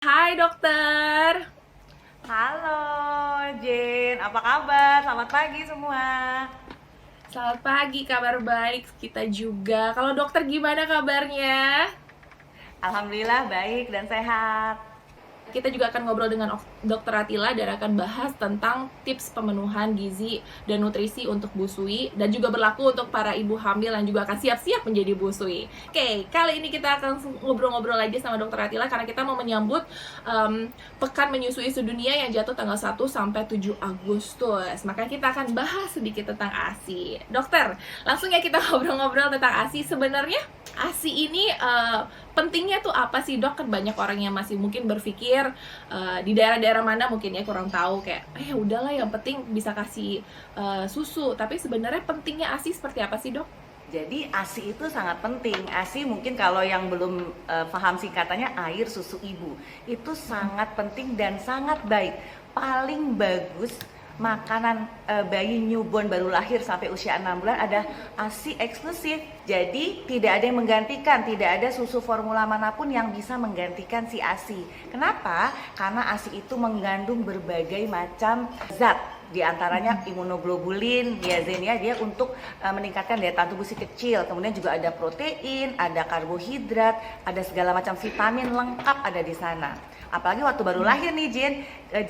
Hai dokter. Halo Jen, apa kabar? Selamat pagi semua. Selamat pagi, kabar baik kita juga. Kalau dokter gimana kabarnya? Alhamdulillah baik dan sehat. Kita juga akan ngobrol dengan Dokter Atila dan akan bahas tentang tips pemenuhan gizi dan nutrisi untuk busui dan juga berlaku untuk para ibu hamil yang juga akan siap-siap menjadi busui. Oke, kali ini kita akan ngobrol-ngobrol aja sama Dokter Atila karena kita mau menyambut Pekan Menyusui Sedunia yang jatuh tanggal 1 sampai 7 Agustus. Maka kita akan bahas sedikit tentang ASI. Dokter, langsung ya kita ngobrol-ngobrol tentang ASI. Sebenarnya ASI ini pentingnya tuh apa sih dok? Kan banyak orang yang masih mungkin berpikir di daerah-daerah mana mungkin ya kurang tahu kayak udahlah yang penting bisa kasih susu. Tapi sebenarnya pentingnya ASI seperti apa sih dok? Jadi ASI itu sangat penting. ASI mungkin kalau yang belum paham singkatannya air susu ibu. Itu sangat penting dan sangat baik. Paling bagus makanan bayi newborn baru lahir sampai usia 6 bulan ada ASI eksklusif. Jadi tidak ada yang menggantikan, tidak ada susu formula manapun yang bisa menggantikan si ASI. Kenapa? Karena ASI itu mengandung berbagai macam zat. Di antaranya imunoglobulin, niacin ya, dia untuk meningkatkan daya tahan tubuh si kecil. Kemudian juga ada protein, ada karbohidrat, ada segala macam vitamin lengkap ada di sana. Apalagi waktu baru lahir nih Jen,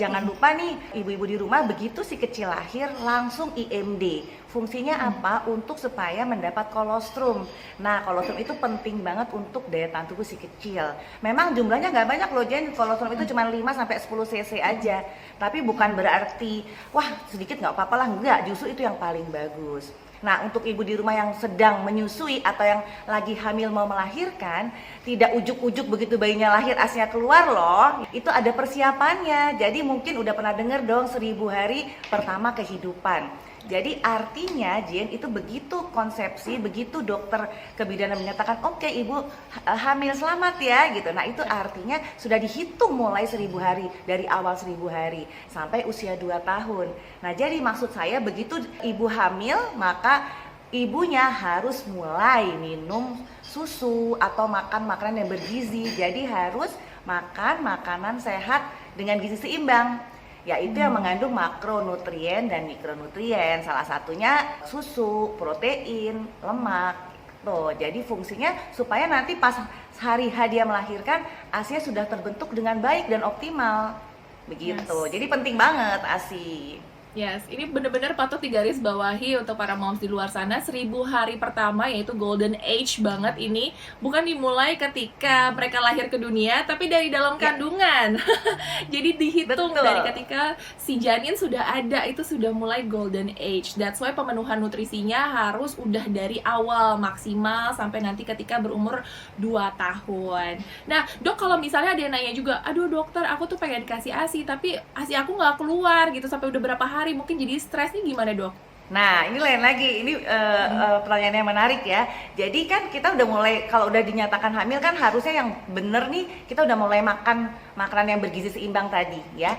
jangan lupa nih ibu-ibu di rumah begitu si kecil lahir langsung IMD. Fungsinya apa? Untuk supaya mendapat kolostrum. Nah, kolostrum itu penting banget untuk daya tahan tubuh si kecil. Memang jumlahnya nggak banyak loh Jen, kolostrum itu cuma 5 sampai 10 cc aja. Tapi bukan berarti wah sedikit nggak apa-apa lah, enggak, justru itu yang paling bagus. Nah, untuk ibu di rumah yang sedang menyusui atau yang lagi hamil mau melahirkan, tidak ujuk-ujuk begitu bayinya lahir ASInya keluar loh. Itu ada persiapannya. Jadi mungkin udah pernah denger dong 1000 hari pertama kehidupan. Jadi artinya Jen itu begitu konsepsi, begitu dokter kebidanan menyatakan oke, ibu hamil selamat ya gitu. Nah itu artinya sudah dihitung mulai 1000 hari, dari awal 1000 hari sampai usia 2 tahun. Nah jadi maksud saya begitu ibu hamil maka ibunya harus mulai minum susu atau makan makanan yang bergizi. Jadi harus makan makanan sehat dengan gizi seimbang, yaitu yang mengandung makronutrien dan mikronutrien. Salah satunya susu, protein, lemak. Tuh, jadi fungsinya supaya nanti pas hari H dia melahirkan, ASI sudah terbentuk dengan baik dan optimal. Begitu. Yes. Jadi penting banget ASI. Yes, ini benar-benar patut digarisbawahi untuk para moms di luar sana. 1000 hari pertama yaitu golden age banget ini. Bukan dimulai ketika mereka lahir ke dunia, tapi dari dalam kandungan. Jadi dihitung Betul. dari ketika si janin sudah ada, itu sudah mulai golden age. That's why pemenuhan nutrisinya harus udah dari awal maksimal sampai nanti ketika berumur 2 tahun. Nah, dok, kalau misalnya ada yang nanya juga, aduh dokter, aku tuh pengen dikasih ASI, tapi ASI aku nggak keluar gitu sampai udah berapa hari, mungkin jadi stres nih, gimana dok? Nah, ini lain lagi. Ini pertanyaan yang menarik ya. Jadi kan kita udah mulai, kalau udah dinyatakan hamil kan harusnya yang bener nih, kita udah mulai makan makanan yang bergizi seimbang tadi ya.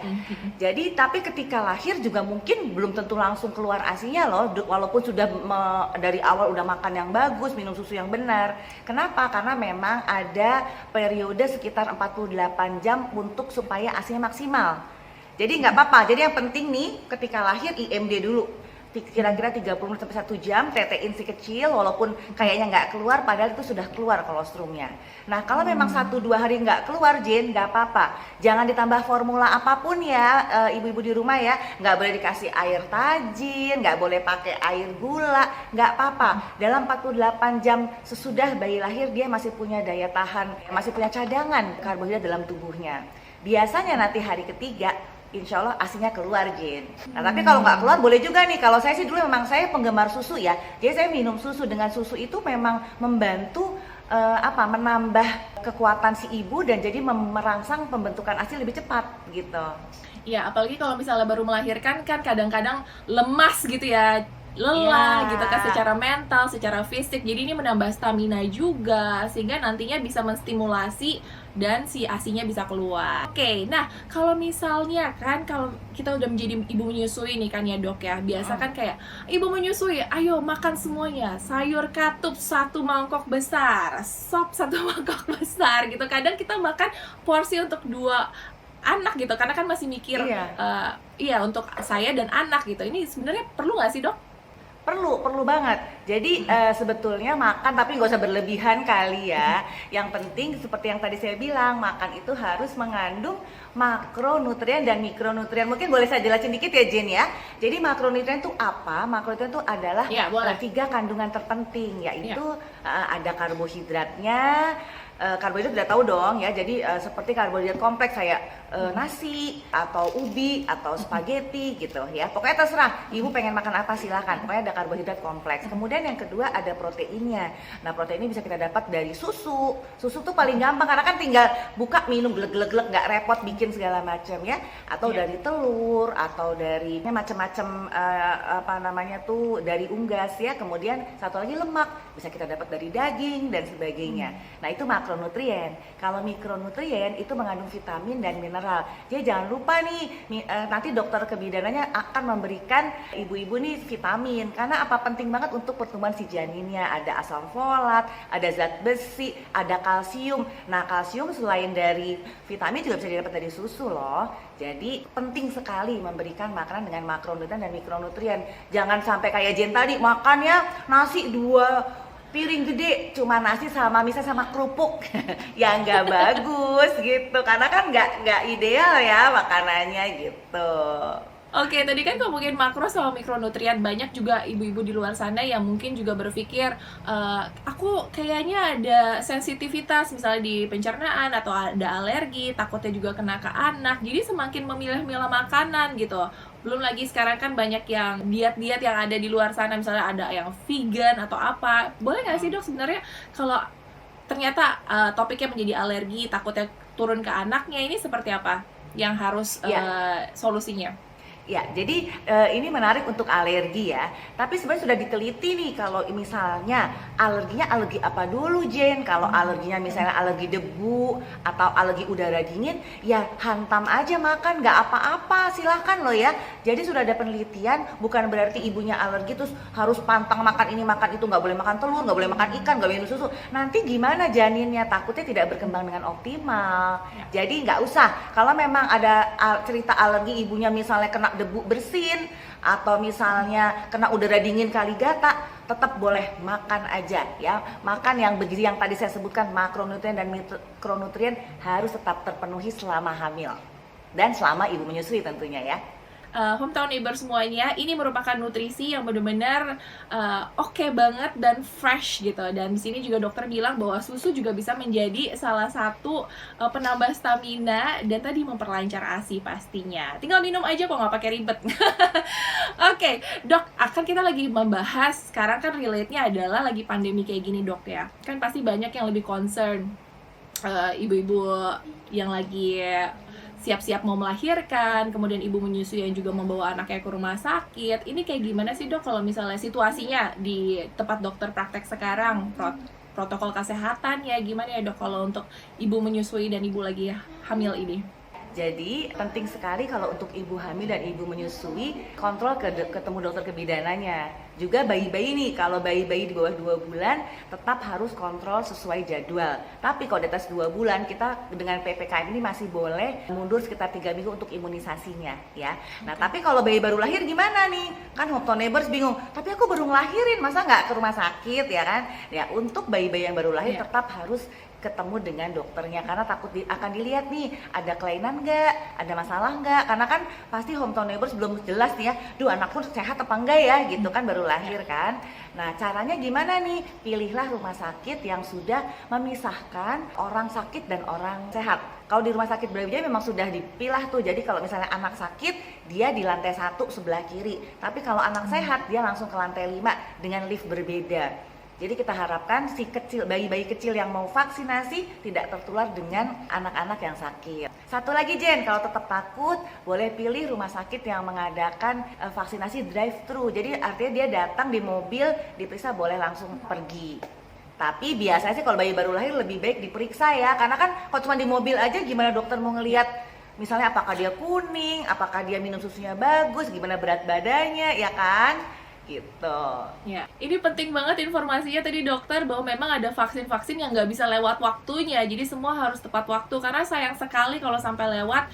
Jadi tapi ketika lahir juga mungkin belum tentu langsung keluar ASInya loh, walaupun sudah dari awal udah makan yang bagus, minum susu yang benar. Kenapa? Karena memang ada periode sekitar 48 jam untuk supaya ASInya maksimal. Jadi nggak apa-apa. Jadi yang penting nih ketika lahir IMD dulu. Kira-kira 30 sampai 1 jam tetein si kecil walaupun kayaknya nggak keluar padahal itu sudah keluar kolostrumnya. Nah kalau memang 1-2 hari nggak keluar Jen, nggak apa-apa. Jangan ditambah formula apapun ya ibu-ibu di rumah ya. Nggak boleh dikasih air tajin, nggak boleh pakai air gula, nggak apa-apa. Dalam 48 jam sesudah bayi lahir dia masih punya daya tahan, masih punya cadangan karbohidrat dalam tubuhnya. Biasanya nanti hari ketiga insya Allah ASInya keluar Jen. Nah tapi kalau nggak keluar boleh juga nih. Kalau saya sih dulu memang saya penggemar susu ya. Jadi saya minum susu. Dengan susu itu memang membantu menambah kekuatan si ibu dan jadi merangsang pembentukan ASI lebih cepat gitu. Ya, apalagi kalau misalnya baru melahirkan kan kadang-kadang lemas gitu ya. lelah Iya. gitu kan, secara mental, secara fisik. Jadi ini menambah stamina juga sehingga nantinya bisa menstimulasi dan si ASI-nya bisa keluar. Oke, nah kalau misalnya kan kalau kita udah menjadi ibu menyusui nih kan ya dok ya, biasa kan kayak ibu menyusui, ayo makan semuanya, sayur katup 1 mangkok besar, sop 1 mangkok besar gitu. Kadang kita makan porsi untuk 2 anak gitu, karena kan masih mikir Iya. iya untuk saya dan anak gitu. Ini sebenarnya perlu nggak sih dok? Perlu banget. Jadi sebetulnya makan tapi nggak usah berlebihan kali ya. Yang penting seperti yang tadi saya bilang, makan itu harus mengandung makronutrien dan mikronutrien. Mungkin boleh saya jelasin dikit ya Jen ya. Jadi makronutrien itu apa? Makronutrien itu adalah Ya, boleh. 3 kandungan terpenting, yaitu ada karbohidratnya. Karbohidrat udah tahu dong ya, jadi seperti karbohidrat kompleks kayak nasi atau ubi atau spaghetti gitu ya. Pokoknya terserah, ibu pengen makan apa silahkan, pokoknya ada karbohidrat kompleks. Kemudian yang kedua ada proteinnya. Nah protein ini bisa kita dapat dari susu. Susu tuh paling gampang karena kan tinggal buka minum glek-glek-glek, nggak repot bikin segala macam ya. Atau dari telur atau dari macam-macam apa namanya tuh dari unggas ya. Kemudian satu lagi lemak bisa kita dapat dari daging dan sebagainya. Nah itu makronutrien. Kalau mikronutrien itu mengandung vitamin dan mineral. Jadi jangan lupa nih nanti dokter kebidanannya akan memberikan ibu-ibu nih vitamin karena apa penting banget untuk pertumbuhan si janinnya. Ada asam folat, ada zat besi, ada kalsium. Nah kalsium selain dari vitamin juga bisa didapat dari susu loh. Jadi penting sekali memberikan makanan dengan makronutrien dan mikronutrien. Jangan sampai kayak Jen tadi makannya nasi 2 piring gede cuma nasi sama misalnya sama kerupuk ya nggak bagus gitu karena kan nggak ideal ya makanannya gitu. Oke, tadi kan ngomongin makro sama mikronutrien, banyak juga ibu-ibu di luar sana yang mungkin juga berpikir aku kayaknya ada sensitivitas misalnya di pencernaan atau ada alergi, takutnya juga kena ke anak, jadi semakin memilah-milah makanan gitu. Belum lagi sekarang kan banyak yang diet-diet yang ada di luar sana, misalnya ada yang vegan atau apa. Boleh nggak sih dok sebenarnya kalau ternyata topiknya menjadi alergi, takutnya turun ke anaknya, ini seperti apa yang harus solusinya? Ya, jadi ini menarik untuk alergi ya. Tapi sebenarnya sudah diteliti nih kalau misalnya alerginya alergi apa dulu Jen. Kalau alerginya misalnya alergi debu atau alergi udara dingin, ya hantam aja makan, nggak apa-apa, silahkan loh ya. Jadi sudah ada penelitian, bukan berarti ibunya alergi terus harus pantang makan ini makan itu, nggak boleh makan telur, nggak boleh makan ikan, nggak boleh minum susu. Nanti gimana janinnya? Takutnya tidak berkembang dengan optimal. Jadi nggak usah. Kalau memang ada cerita alergi ibunya misalnya kena debu bersin atau misalnya kena udara dingin kali gata, tetap boleh makan aja ya. Makan yang bergizi yang tadi saya sebutkan, makronutrien dan mikronutrien harus tetap terpenuhi selama hamil dan selama ibu menyusui tentunya ya. Hometown Neighbor semuanya, ini merupakan nutrisi yang benar-benar oke banget dan fresh gitu. Dan di sini juga dokter bilang bahwa susu juga bisa menjadi salah satu penambah stamina dan tadi memperlancar ASI pastinya. Tinggal minum aja kok, nggak pakai ribet. Oke, dok, akan kita lagi membahas sekarang kan relate-nya adalah lagi pandemi kayak gini dok ya. Kan pasti banyak yang lebih concern ibu-ibu yang lagi siap-siap mau melahirkan, kemudian ibu menyusui yang juga membawa anaknya ke rumah sakit. Ini kayak gimana sih dok kalau misalnya situasinya di tempat dokter praktek sekarang, protokol kesehatannya gimana ya dok kalau untuk ibu menyusui dan ibu lagi hamil ini? Jadi penting sekali kalau untuk ibu hamil dan ibu menyusui kontrol ketemu dokter kebidanannya. Juga bayi-bayi nih, kalau bayi-bayi di bawah 2 bulan tetap harus kontrol sesuai jadwal. Tapi kalau di atas 2 bulan kita dengan PPKM ini masih boleh mundur sekitar 3 minggu untuk imunisasinya ya. Nah tapi kalau bayi baru lahir gimana nih? Kan Hometown Neighbors bingung, tapi aku baru ngelahirin masa nggak ke rumah sakit ya kan? Ya untuk bayi-bayi yang baru lahir tetap harus ketemu dengan dokternya karena takut akan dilihat nih ada kelainan nggak, ada masalah nggak, karena kan pasti Hometown Neighbors belum jelas nih ya, duh anakku sehat apa enggak ya gitu kan, baru lahir kan. Nah caranya gimana nih? Pilihlah rumah sakit yang sudah memisahkan orang sakit dan orang sehat. Kalau di rumah sakit Brawijaya memang sudah dipilah tuh, jadi kalau misalnya anak sakit dia di lantai 1 sebelah kiri, tapi kalau anak sehat dia langsung ke lantai 5 dengan lift berbeda. Jadi kita harapkan si kecil, bayi-bayi kecil yang mau vaksinasi tidak tertular dengan anak-anak yang sakit. Satu lagi Jen, kalau tetap takut boleh pilih rumah sakit yang mengadakan vaksinasi drive-thru. Jadi artinya dia datang di mobil, diperiksa boleh langsung pergi. Tapi biasanya sih kalau bayi baru lahir lebih baik diperiksa ya, karena kan kalau cuma di mobil aja gimana dokter mau ngelihat misalnya apakah dia kuning, apakah dia minum susunya bagus, gimana berat badannya, ya kan? Gitu. Ya, ini penting banget informasinya tadi dokter bahwa memang ada vaksin-vaksin yang nggak bisa lewat waktunya, jadi semua harus tepat waktu karena sayang sekali kalau sampai lewat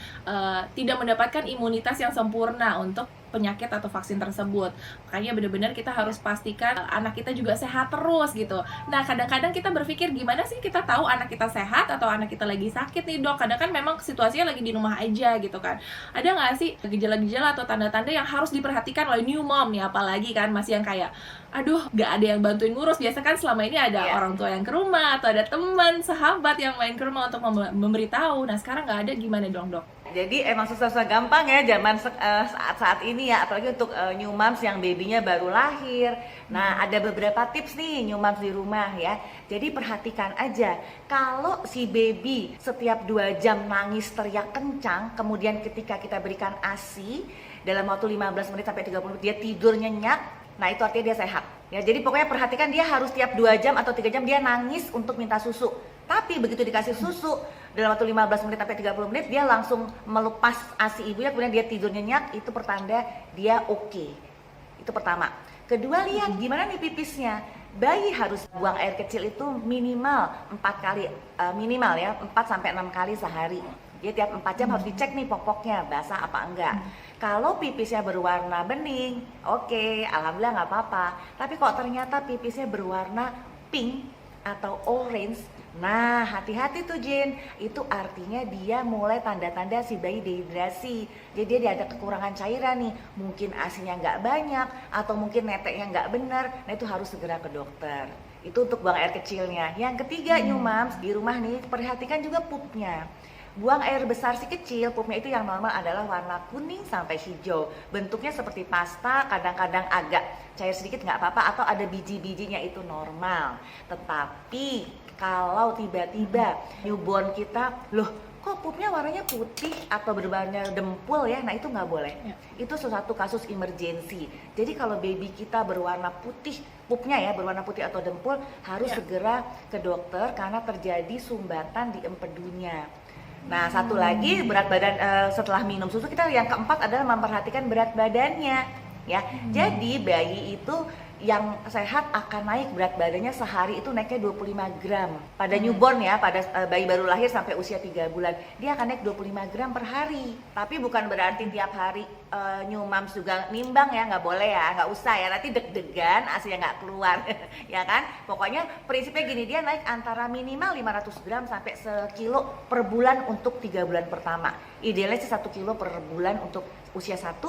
tidak mendapatkan imunitas yang sempurna untuk penyakit atau vaksin tersebut. Makanya benar-benar kita harus pastikan anak kita juga sehat terus gitu. Nah, kadang-kadang kita berpikir gimana sih kita tahu anak kita sehat atau anak kita lagi sakit nih dok? Kadang kan memang situasinya lagi di rumah aja gitu kan. Ada nggak sih gejala-gejala atau tanda-tanda yang harus diperhatikan oleh new mom nih, apalagi kan masih yang kayak aduh nggak ada yang bantuin ngurus. Biasa kan selama ini ada orang tua yang ke rumah atau ada teman, sahabat yang main ke rumah untuk memberitahu. Nah sekarang nggak ada, gimana dong dok? Jadi emang susah-susah gampang ya zaman saat ini ya, apalagi untuk new moms yang babynya baru lahir. Nah ada beberapa tips nih new moms di rumah ya. Jadi perhatikan aja, kalau si baby setiap 2 jam nangis teriak kencang, kemudian ketika kita berikan ASI dalam waktu 15 menit sampai 30 menit dia tidur nyenyak, nah itu artinya dia sehat. Ya, jadi pokoknya perhatikan dia harus tiap 2 jam atau 3 jam dia nangis untuk minta susu. Tapi begitu dikasih susu dalam waktu 15 menit sampai 30 menit dia langsung melepas ASI ibunya, kemudian dia tidur nyenyak, itu pertanda dia oke. Itu pertama. Kedua, lihat gimana nih pipisnya. Bayi harus buang air kecil itu minimal 4 kali, minimal ya 4 sampai 6 kali sehari. Dia tiap 4 jam harus dicek nih popoknya basah apa enggak. Kalau pipisnya berwarna bening, oke, alhamdulillah nggak apa-apa. Tapi kalau ternyata pipisnya berwarna pink atau orange, nah hati-hati tuh Jen, itu artinya dia mulai tanda-tanda si bayi dehidrasi. Jadi dia ada kekurangan cairan nih, mungkin asinya nggak banyak atau mungkin neteknya nggak benar. Nah itu harus segera ke dokter. Itu untuk buang air kecilnya. Yang ketiga new moms di rumah nih, perhatikan juga pupnya. Buang air besar si kecil, pupnya itu yang normal adalah warna kuning sampai hijau. Bentuknya seperti pasta, kadang-kadang agak cair sedikit nggak apa-apa, atau ada biji-bijinya itu normal. Tetapi kalau tiba-tiba newborn kita, loh kok pupnya warnanya putih atau berwarna dempul ya, nah itu nggak boleh. Itu sesuatu kasus emergency. Jadi kalau baby kita berwarna putih, pupnya ya berwarna putih atau dempul, harus segera ke dokter karena terjadi sumbatan di empedunya. Nah satu lagi berat badan setelah minum susu kita yang keempat adalah memperhatikan berat badannya ya. Jadi bayi itu yang sehat akan naik berat badannya sehari itu naiknya 25 gram pada newborn ya, pada bayi baru lahir sampai usia 3 bulan dia akan naik 25 gram per hari. Tapi bukan berarti tiap hari new moms juga nimbang ya, nggak boleh ya, nggak usah ya, nanti deg-degan hasilnya nggak keluar ya kan. Pokoknya prinsipnya gini, dia naik antara minimal 500 gram sampai sekilo per bulan untuk 3 bulan pertama. Idealnya sih 1 kilo per bulan untuk usia 1,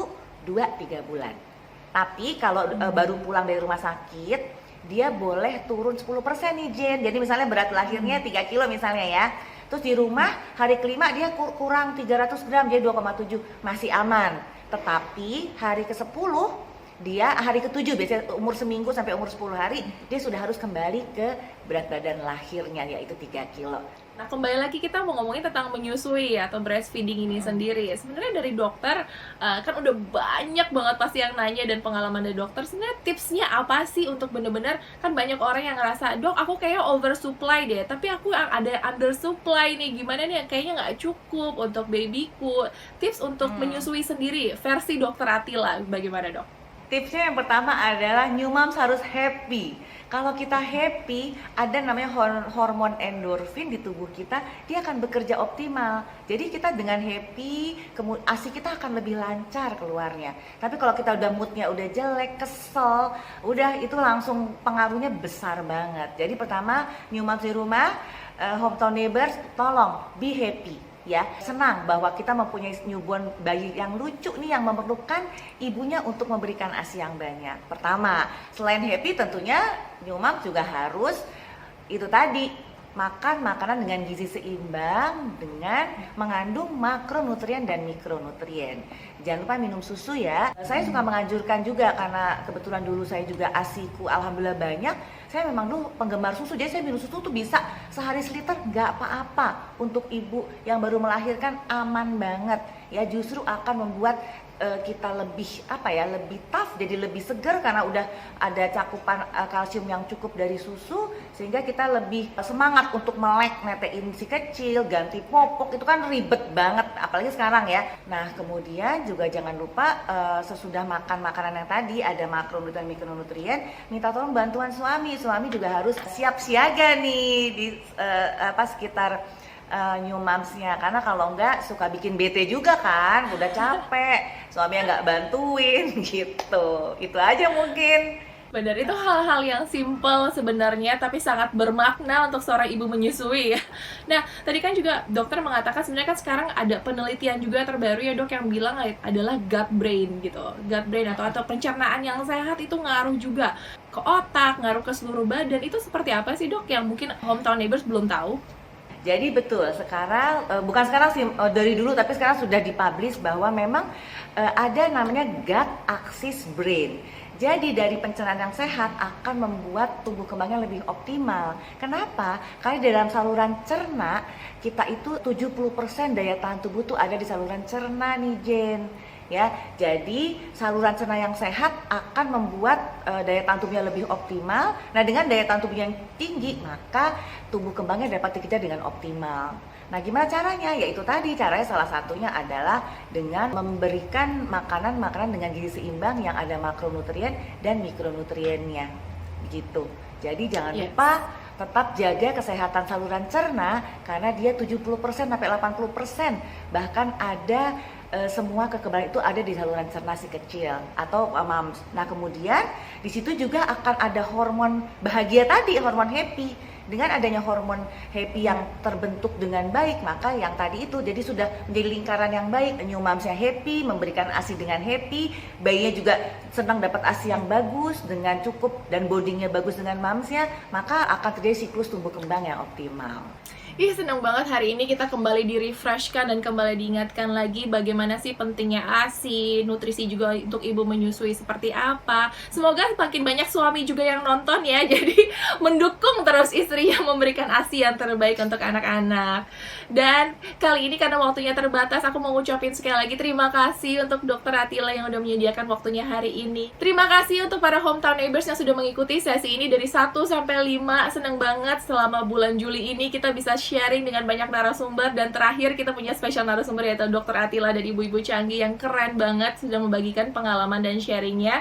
2, 3 bulan. Tapi kalau baru pulang dari rumah sakit, dia boleh turun 10% nih Jen. Jadi misalnya berat lahirnya 3 kilo misalnya ya. Terus di rumah hari kelima dia kurang 300 gram, jadi 2,7, masih aman. Tetapi hari ke-10 dia, hari ke-7 biasanya umur seminggu sampai umur 10 hari, dia sudah harus kembali ke berat badan lahirnya yaitu 3 kilo. Nah, kembali lagi kita mau ngomongin tentang menyusui atau breastfeeding ini sendiri. Sebenarnya dari dokter, kan udah banyak banget pasti yang nanya dan pengalaman dari dokter. Sebenarnya tipsnya apa sih untuk bener-bener, kan banyak orang yang ngerasa, dok aku kayaknya oversupply deh, tapi aku yang ada undersupply nih, gimana nih yang kayaknya nggak cukup untuk babyku. Tips untuk menyusui sendiri, versi dokter Atila, bagaimana dok? Tipsnya yang pertama adalah new moms harus happy. Kalau kita happy, ada namanya hormon endorfin di tubuh kita, dia akan bekerja optimal. Jadi kita dengan happy, ASI kita akan lebih lancar keluarnya. Tapi kalau kita udah moodnya udah jelek, kesel, udah itu langsung pengaruhnya besar banget. Jadi pertama, new moms di rumah, hometown neighbors, tolong be happy. Ya, senang bahwa kita mempunyai newborn bayi yang lucu nih, yang memerlukan ibunya untuk memberikan ASI yang banyak. Pertama, selain happy tentunya new mom juga harus itu tadi makan makanan dengan gizi seimbang dengan mengandung makronutrien dan mikronutrien. Jangan lupa minum susu ya. Saya suka menganjurkan juga karena kebetulan dulu saya juga ASIku alhamdulillah banyak. Saya memang dulu penggemar susu, jadi saya minum susu tuh bisa sehari seliter nggak apa-apa. Untuk ibu yang baru melahirkan aman banget ya, justru akan membuat kita lebih lebih tough, jadi lebih segar karena udah ada cakupan kalsium yang cukup dari susu, sehingga kita lebih semangat untuk melek netein si kecil, ganti popok, itu kan ribet banget apalagi sekarang ya. Nah kemudian juga jangan lupa sesudah makan makanan yang tadi ada makronutrien mikronutrien, minta tolong bantuan suami juga harus siap siaga nih di sekitar new momsnya, karena kalau enggak suka bikin bete juga kan, udah capek suaminya nggak bantuin gitu. Itu aja mungkin. Benar, itu hal-hal yang simple sebenarnya tapi sangat bermakna untuk seorang ibu menyusui ya. Nah, tadi kan juga dokter mengatakan sebenarnya kan sekarang ada penelitian juga terbaru ya dok yang bilang adalah gut brain gitu. Gut brain atau pencernaan yang sehat itu ngaruh juga ke otak, ngaruh ke seluruh badan. Itu seperti apa sih dok yang mungkin Hometown Neighbors belum tahu? Jadi betul, sekarang bukan sekarang sih, dari dulu, tapi sekarang sudah dipublish bahwa memang ada namanya gut axis brain. Jadi dari pencernaan yang sehat akan membuat tumbuh kembangnya lebih optimal. Kenapa? Karena di dalam saluran cerna kita itu 70% daya tahan tubuh tuh ada di saluran cerna nih Jen. Ya, jadi saluran cerna yang sehat akan membuat daya tahan tubuhnya lebih optimal. Nah, dengan daya tahan tubuh yang tinggi, maka tumbuh kembangnya dapat dikejar dengan optimal. Nah, gimana caranya? Yaitu tadi, caranya salah satunya adalah dengan memberikan makanan-makanan dengan gizi seimbang yang ada makronutrien dan mikronutriennya. Begitu. Jadi jangan lupa tetap jaga kesehatan saluran cerna karena dia 70% sampai 80% bahkan ada semua kekebalan itu ada di saluran cerna si kecil atau mams. Nah kemudian di situ juga akan ada hormon bahagia tadi, hormon happy. Dengan adanya hormon happy yang terbentuk dengan baik, maka yang tadi itu jadi sudah menjadi lingkaran yang baik. New momsnya happy, memberikan ASI dengan happy, bayinya juga senang dapat ASI yang bagus dengan cukup dan bondingnya bagus dengan momsnya, maka akan terjadi siklus tumbuh kembang yang optimal. Ih, senang banget hari ini kita kembali di-refreshkan dan kembali diingatkan lagi bagaimana sih pentingnya ASI, nutrisi juga untuk ibu menyusui seperti apa. Semoga makin banyak suami juga yang nonton ya, jadi mendukung terus istri yang memberikan ASI yang terbaik untuk anak-anak. Dan kali ini karena waktunya terbatas, aku mau ngucapin sekali lagi terima kasih untuk Dr. Atila yang udah menyediakan waktunya hari ini. Terima kasih untuk para Hometown Neighbors yang sudah mengikuti sesi ini dari 1 sampai 5. Senang banget selama bulan Juli ini kita bisa sharing dengan banyak narasumber, dan terakhir kita punya spesial narasumber yaitu Dr. Atila dan ibu-ibu canggih yang keren banget sudah membagikan pengalaman dan sharingnya.